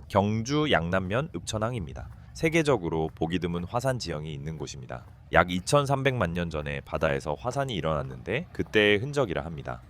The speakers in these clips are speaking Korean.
경주 양남면 읍천항입니다. 세계적으로 보기 드문 화산 지형이 있는 곳입니다. 약 2300만 년 전에 바다에서 화산이 일어났는데 그때의 흔적이라 합니다.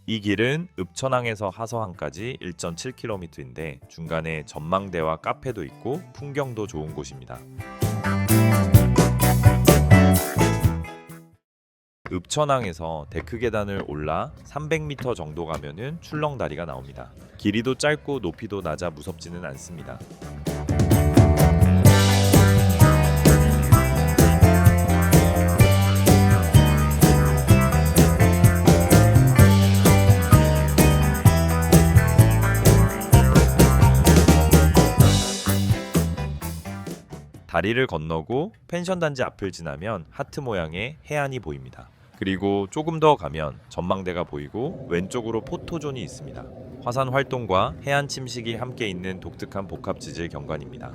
이 길은 읍천항에서 하서항까지 1.7km인데 중간에 전망대와 카페도 있고 풍경도 좋은 곳입니다. 읍천항에서 데크 계단을 올라 300m 정도 가면은 출렁다리가 나옵니다. 길이도 짧고 높이도 낮아 무섭지는 않습니다. 다리를 건너고 펜션 단지 앞을 지나면 하트 모양의 해안이 보입니다. 그리고 조금 더 가면 전망대가 보이고 왼쪽으로 포토존이 있습니다. 화산 활동과 해안 침식이 함께 있는 독특한 복합지질 경관입니다.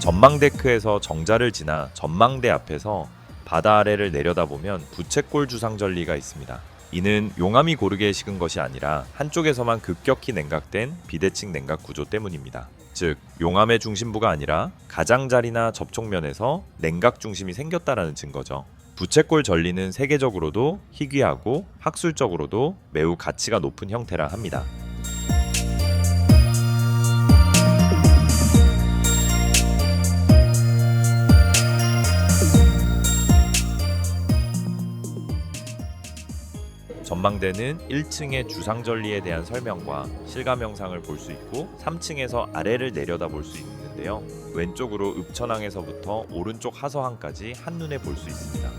전망데크에서 정자를 지나 전망대 앞에서 바다 아래를 내려다보면 부채꼴 주상절리가 있습니다. 이는 용암이 고르게 식은 것이 아니라 한쪽에서만 급격히 냉각된 비대칭 냉각 구조 때문입니다. 즉 용암의 중심부가 아니라 가장자리나 접촉면에서 냉각 중심이 생겼다라는 증거죠. 부채꼴 전리는 세계적으로도 희귀하고 학술적으로도 매우 가치가 높은 형태라 합니다. 전망대는 1층의 주상절리에 대한 설명과 실감 영상을 볼 수 있고 3층에서 아래를 내려다볼 수 있는데요. 왼쪽으로 읍천항에서부터 오른쪽 하서항까지 한눈에 볼 수 있습니다.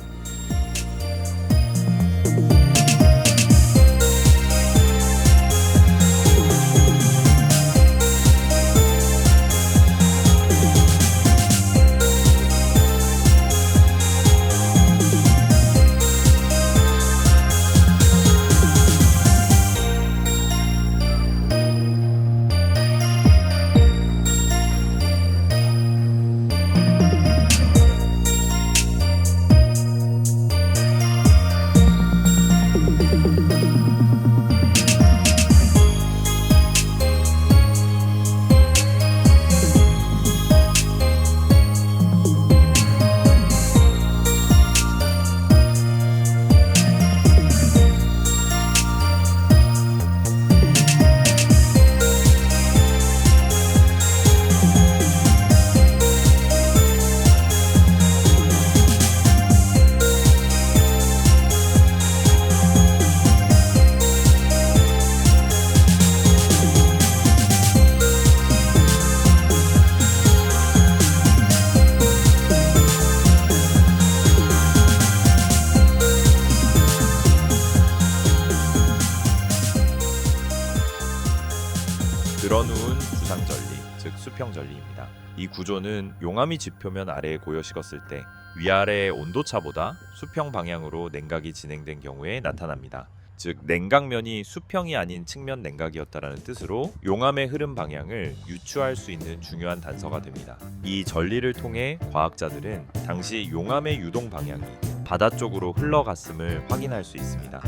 드러누운 주상전리, 즉 수평전리입니다. 이 구조는 용암이 지표면 아래에 고여 식었을 때 위아래의 온도차보다 수평 방향으로 냉각이 진행된 경우에 나타납니다. 즉 냉각면이 수평이 아닌 측면 냉각이었다라는 뜻으로 용암의 흐름 방향을 유추할 수 있는 중요한 단서가 됩니다. 이 전리를 통해 과학자들은 당시 용암의 유동 방향이 바다 쪽으로 흘러갔음을 확인할 수 있습니다.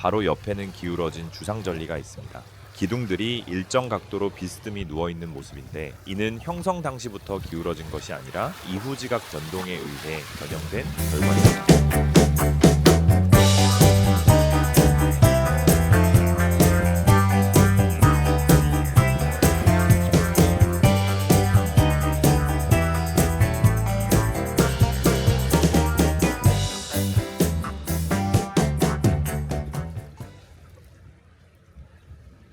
바로 옆에는 기울어진 주상전리가 있습니다. 기둥들이 일정 각도로 비스듬히 누워있는 모습인데 이는 형성 당시부터 기울어진 것이 아니라 이후 지각 변동에 의해 변형된 결과입니다.